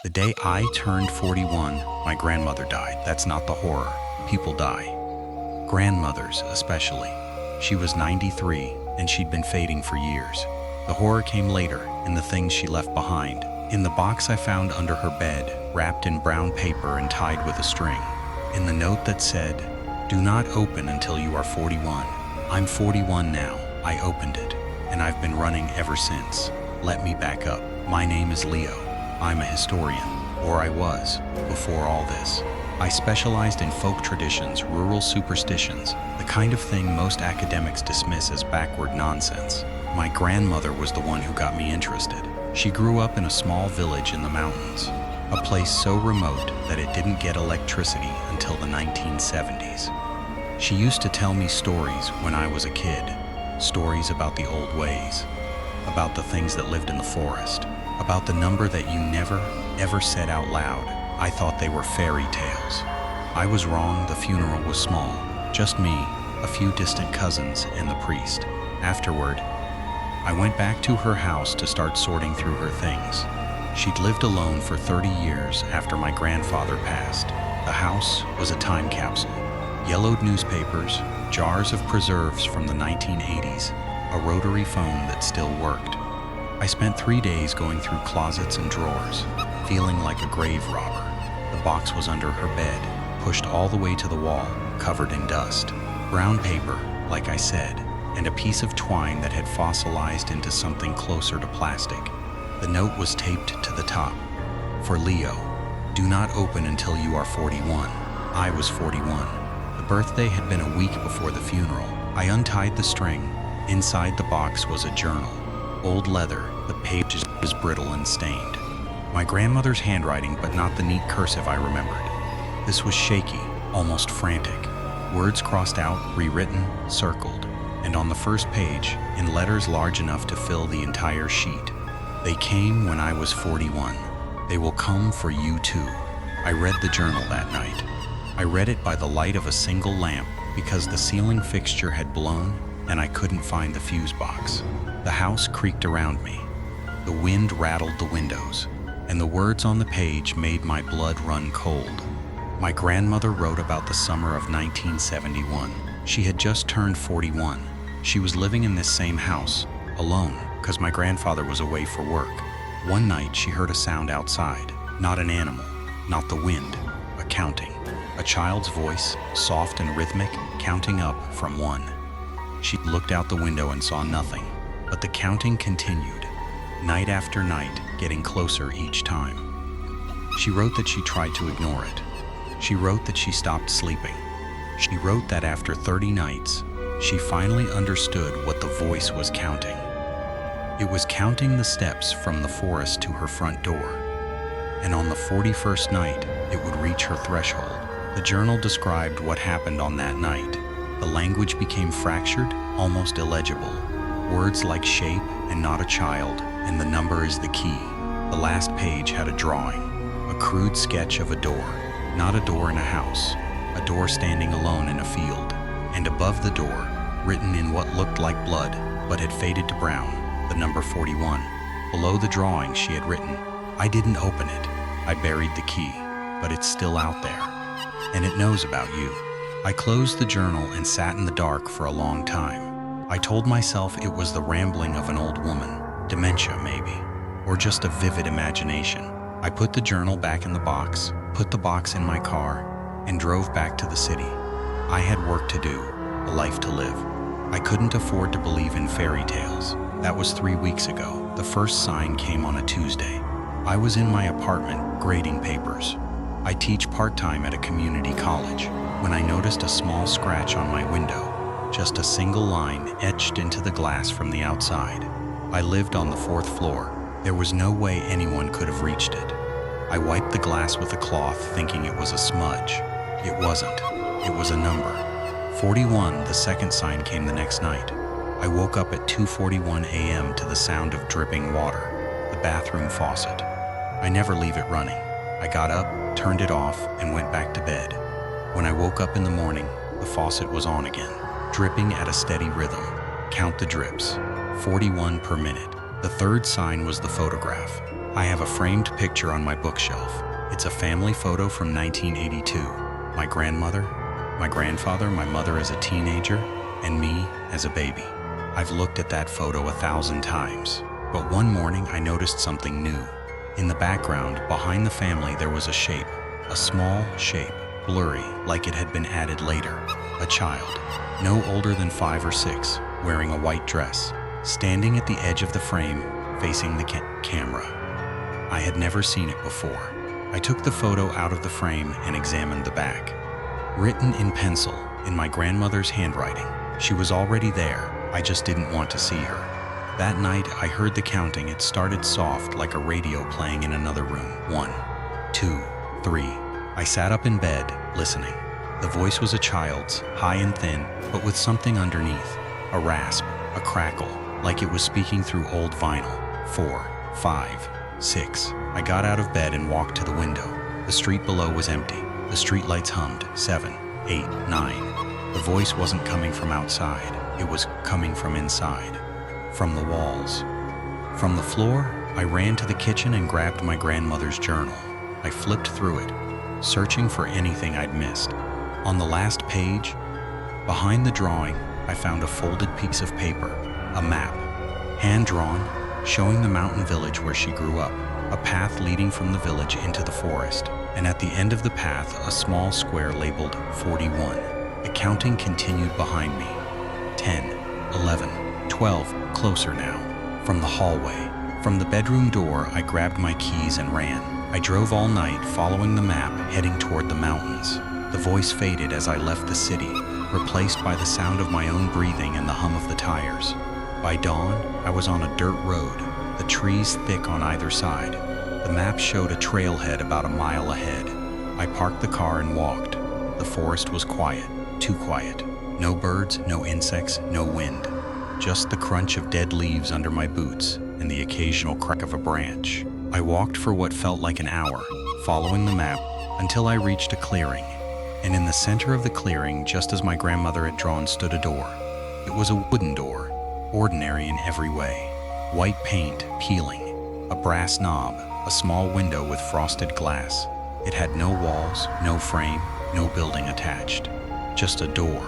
The day I turned 41, my grandmother died. That's not the horror. People die. Grandmothers, especially. She was 93, and she'd been fading for years. The horror came later, in the things she left behind. In the box I found under her bed, wrapped in brown paper and tied with a string. In the note that said, "Do not open until you are 41. I'm 41 now. I opened it, and I've been running ever since. Let me back up. My name is Leo. I'm a historian, or I was, before all this. I specialized in folk traditions, rural superstitions, the kind of thing most academics dismiss as backward nonsense. My grandmother was the one who got me interested. She grew up in a small village in the mountains, a place so remote that it didn't get electricity until the 1970s. She used to tell me stories when I was a kid, stories about the old ways, about the things that lived in the forest, about the number that you never, ever said out loud. I thought they were fairy tales. I was wrong. The funeral was small. Just me, a few distant cousins, and the priest. Afterward, I went back to her house to start sorting through her things. She'd lived alone for 30 years after my grandfather passed. The house was a time capsule. Yellowed newspapers, jars of preserves from the 1980s, a rotary phone that still worked. I spent 3 days going through closets and drawers, feeling like a grave robber. The box was under her bed, pushed all the way to the wall, covered in dust. Brown paper, like I said, and a piece of twine that had fossilized into something closer to plastic. The note was taped to the top. For Leo, do not open until you are 41. I was 41. The birthday had been a week before the funeral. I untied the string. Inside the box was a journal. Old leather, the page was brittle and stained. My grandmother's handwriting, but not the neat cursive I remembered. This was shaky, almost frantic. Words crossed out, rewritten, circled. And on the first page, in letters large enough to fill the entire sheet, "They came when I was 41. They will come for you too." I read the journal that night. I read it by the light of a single lamp because the ceiling fixture had blown and I couldn't find the fuse box. The house creaked around me. The wind rattled the windows, and the words on the page made my blood run cold. My grandmother wrote about the summer of 1971. She had just turned 41. She was living in this same house, alone, because my grandfather was away for work. One night she heard a sound outside, not an animal, not the wind, a counting. A child's voice, soft and rhythmic, counting up from 1. She looked out the window and saw nothing, but the counting continued, night after night, getting closer each time. She wrote that she tried to ignore it. She wrote that she stopped sleeping. She wrote that after 30 nights, she finally understood what the voice was counting. It was counting the steps from the forest to her front door. And on the 41st night, it would reach her threshold. The journal described what happened on that night. The language became fractured, almost illegible. Words like shape and not a child, and the number is the key. The last page had a drawing, a crude sketch of a door, not a door in a house, a door standing alone in a field. And above the door, written in what looked like blood, but had faded to brown, the number 41. Below the drawing she had written, "I didn't open it. I buried the key, but it's still out there. And it knows about you." I closed the journal and sat in the dark for a long time. I told myself it was the rambling of an old woman, dementia maybe, or just a vivid imagination. I put the journal back in the box, put the box in my car, and drove back to the city. I had work to do, a life to live. I couldn't afford to believe in fairy tales. That was 3 weeks ago. The first sign came on a Tuesday. I was in my apartment, grading papers. I teach part-time at a community college, when I noticed a small scratch on my window, just a single line etched into the glass from the outside. I lived on the 4th floor. There was no way anyone could have reached it. I wiped the glass with a cloth, thinking it was a smudge. It wasn't. It was a number. 41. The second sign came the next night. I woke up at 2:41 a.m. to the sound of dripping water, the bathroom faucet. I never leave it running. I got up, turned it off, and went back to bed. When I woke up in the morning, the faucet was on again, dripping at a steady rhythm. Count the drips, 41 per minute. The third sign was the photograph, I have a framed picture on my bookshelf. It's a family photo from 1982. My grandmother, my grandfather, my mother as a teenager, and me as a baby. I've looked at that photo 1,000 times, but one morning I noticed something new. In the background, behind the family, there was a shape, a small shape, blurry, like it had been added later. A child, no older than 5 or 6, wearing a white dress, standing at the edge of the frame, facing the camera. I had never seen it before. I took the photo out of the frame and examined the back. Written in pencil, in my grandmother's handwriting. She was already there, I just didn't want to see her. That night, I heard the counting. It started soft, like a radio playing in another room. 1, 2, 3. I sat up in bed, listening. The voice was a child's, high and thin, but with something underneath. A rasp, a crackle, like it was speaking through old vinyl. 4, 5, 6. I got out of bed and walked to the window. The street below was empty. The streetlights hummed. 7, 8, 9. The voice wasn't coming from outside. It was coming from inside. From the walls. From the floor, I ran to the kitchen and grabbed my grandmother's journal. I flipped through it, searching for anything I'd missed. On the last page, behind the drawing, I found a folded piece of paper, a map, hand-drawn, showing the mountain village where she grew up, a path leading from the village into the forest, and at the end of the path, a small square labeled 41. The counting continued behind me. 10, 11, 12, closer now. From the hallway, from the bedroom door, I grabbed my keys and ran. I drove all night, following the map, heading toward the mountains. The voice faded as I left the city, replaced by the sound of my own breathing and the hum of the tires. By dawn, I was on a dirt road, the trees thick on either side. The map showed a trailhead about a mile ahead. I parked the car and walked. The forest was quiet, too quiet. No birds, no insects, no wind. Just the crunch of dead leaves under my boots and the occasional crack of a branch. I walked for what felt like an hour, following the map, until I reached a clearing. And in the center of the clearing, just as my grandmother had drawn, stood a door. It was a wooden door, ordinary in every way. White paint, peeling, a brass knob, a small window with frosted glass. It had no walls, no frame, no building attached. Just a door,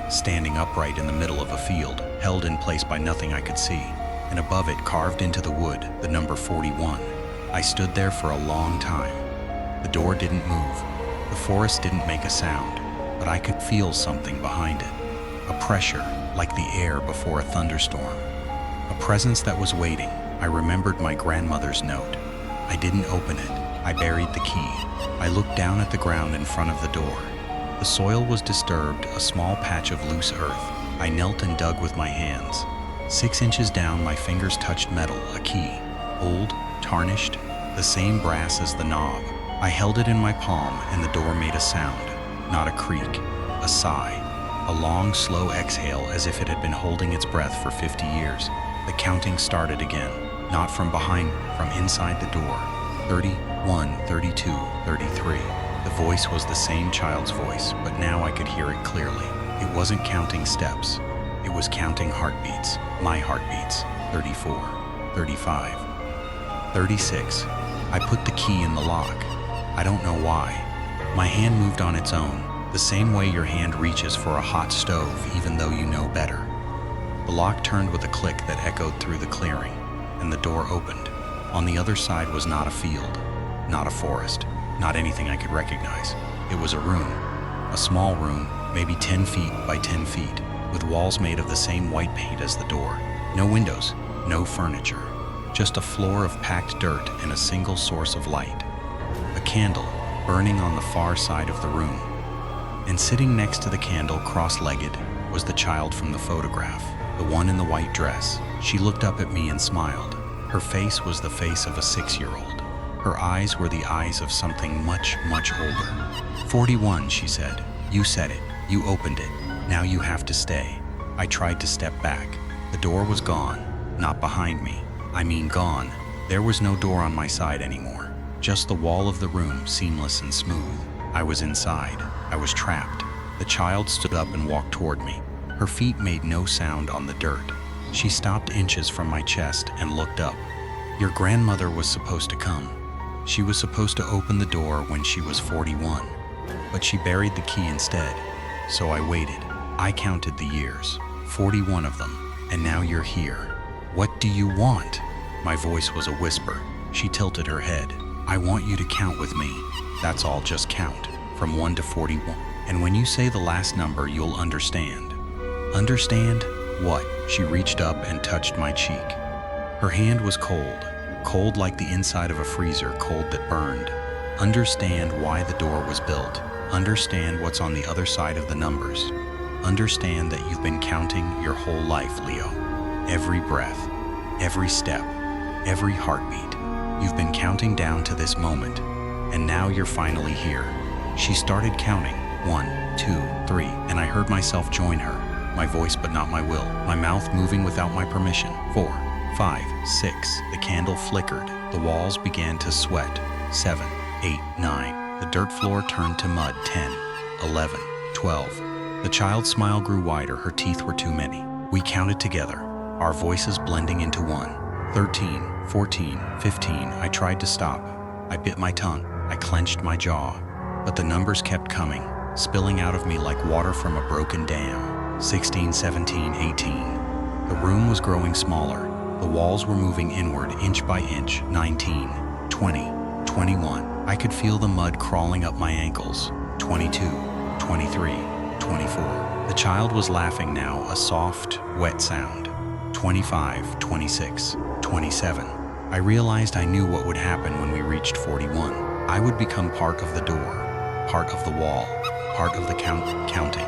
standing upright in the middle of a field, held in place by nothing I could see, and above it, carved into the wood, the number 41. I stood there for a long time. The door didn't move. The forest didn't make a sound, but I could feel something behind it. A pressure, like the air before a thunderstorm. A presence that was waiting. I remembered my grandmother's note. I didn't open it. I buried the key. I looked down at the ground in front of the door. The soil was disturbed, a small patch of loose earth. I knelt and dug with my hands. 6 inches down, my fingers touched metal, a key. Old, tarnished, the same brass as the knob. I held it in my palm, and the door made a sound. Not a creak, a sigh. A long, slow exhale, as if it had been holding its breath for 50 years. The counting started again, not from behind, from inside the door. 31, 32, 33. The voice was the same child's voice, but now I could hear it clearly. It wasn't counting steps. It was counting heartbeats, my heartbeats. 34, 35, 36. I put the key in the lock. I don't know why. My hand moved on its own, the same way your hand reaches for a hot stove even though you know better. The lock turned with a click that echoed through the clearing, and the door opened. On the other side was not a field, not a forest, not anything I could recognize. It was a room, a small room, maybe 10 feet by 10 feet, with walls made of the same white paint as the door. No windows, no furniture, just a floor of packed dirt and a single source of light. A candle burning on the far side of the room. And sitting next to the candle, cross-legged, was the child from the photograph, the one in the white dress. She looked up at me and smiled. Her face was the face of a 6-year-old. Her eyes were the eyes of something much, much older. 41, she said. You said it. You opened it. Now you have to stay. I tried to step back. The door was gone. Not behind me. I mean gone. There was no door on my side anymore. Just the wall of the room, seamless and smooth. I was inside. I was trapped. The child stood up and walked toward me. Her feet made no sound on the dirt. She stopped inches from my chest and looked up. Your grandmother was supposed to come. She was supposed to open the door when she was 41, but she buried the key instead. So I waited. I counted the years, 41 of them, and now you're here. What do you want? My voice was a whisper. She tilted her head. I want you to count with me. That's all, just count, from 1 to 41. And when you say the last number, you'll understand. Understand? What? She reached up and touched my cheek. Her hand was cold, cold like the inside of a freezer, cold that burned. Understand why the door was built. Understand what's on the other side of the numbers. Understand that you've been counting your whole life, Leo. Every breath, every step, every heartbeat. You've been counting down to this moment, and now you're finally here. She started counting, 1, 2, 3, and I heard myself join her. My voice but not my will, my mouth moving without my permission. 4, 5, 6, the candle flickered, the walls began to sweat. 7, 8, 9, the dirt floor turned to mud. 10, 11, 12. The child's smile grew wider, her teeth were too many. We counted together, our voices blending into one. 13, 14, 15, I tried to stop. I bit my tongue, I clenched my jaw, but the numbers kept coming, spilling out of me like water from a broken dam. 16, 17, 18. The room was growing smaller. The walls were moving inward, inch by inch. 19, 20, 21. I could feel the mud crawling up my ankles. 22, 23, 24. The child was laughing now, a soft, wet sound. 25, 26, 27. I realized I knew what would happen when we reached 41. I would become part of the door, part of the wall, part of the counting.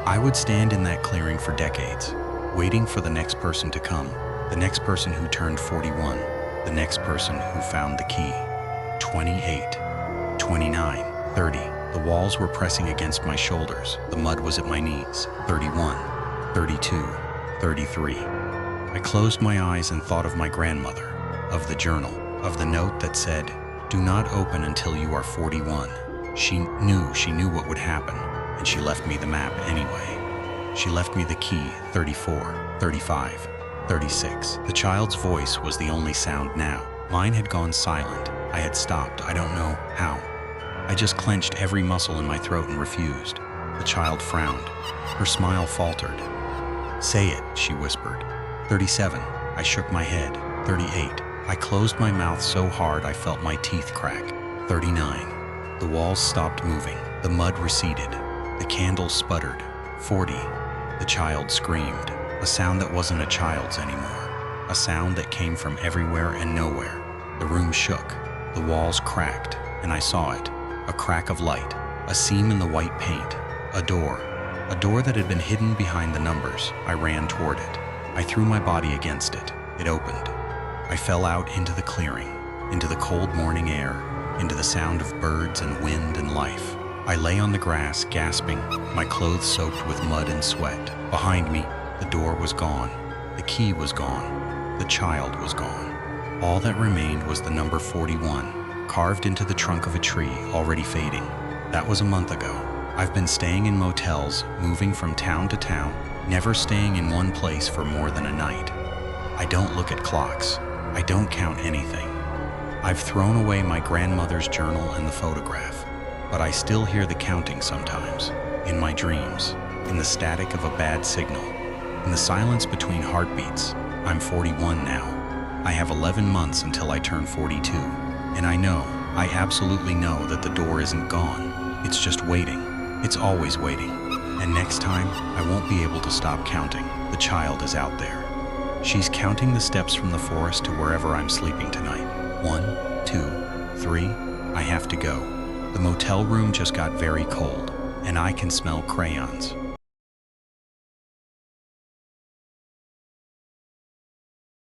I would stand in that clearing for decades, waiting for the next person to come, the next person who turned 41, the next person who found the key. 28, 29, 30. The walls were pressing against my shoulders. The mud was at my knees. 31, 32, 33. I closed my eyes and thought of my grandmother, of the journal, of the note that said, "Do not open until you are 41. She knew what would happen, and she left me the map anyway. She left me the key. 34, 35, 36. The child's voice was the only sound now. Mine had gone silent. I had stopped. I don't know how. I just clenched every muscle in my throat and refused. The child frowned. Her smile faltered. "Say it," she whispered. 37. I shook my head. 38. I closed my mouth so hard I felt my teeth crack. 39. The walls stopped moving. The mud receded. The candle sputtered. 40. The child screamed. A sound that wasn't a child's anymore. A sound that came from everywhere and nowhere. The room shook. The walls cracked, and I saw it. A crack of light. A seam in the white paint. A door. A door that had been hidden behind the numbers. I ran toward it. I threw my body against it. It opened. I fell out into the clearing, into the cold morning air, into the sound of birds and wind and life. I lay on the grass, gasping, my clothes soaked with mud and sweat. Behind me, the door was gone. The key was gone. The child was gone. All that remained was the number 41, carved into the trunk of a tree, already fading. That was a month ago. I've been staying in motels, moving from town to town, never staying in one place for more than a night. I don't look at clocks. I don't count anything. I've thrown away my grandmother's journal and the photograph, but I still hear the counting sometimes, in my dreams, in the static of a bad signal, in the silence between heartbeats. I'm 41 now. I have 11 months until I turn 42, and I absolutely know that the door isn't gone. It's just waiting. It's always waiting. And next time, I won't be able to stop counting. The child is out there. She's counting the steps from the forest to wherever I'm sleeping tonight. 1, 2, 3. I have to go. The motel room just got very cold, and I can smell crayons.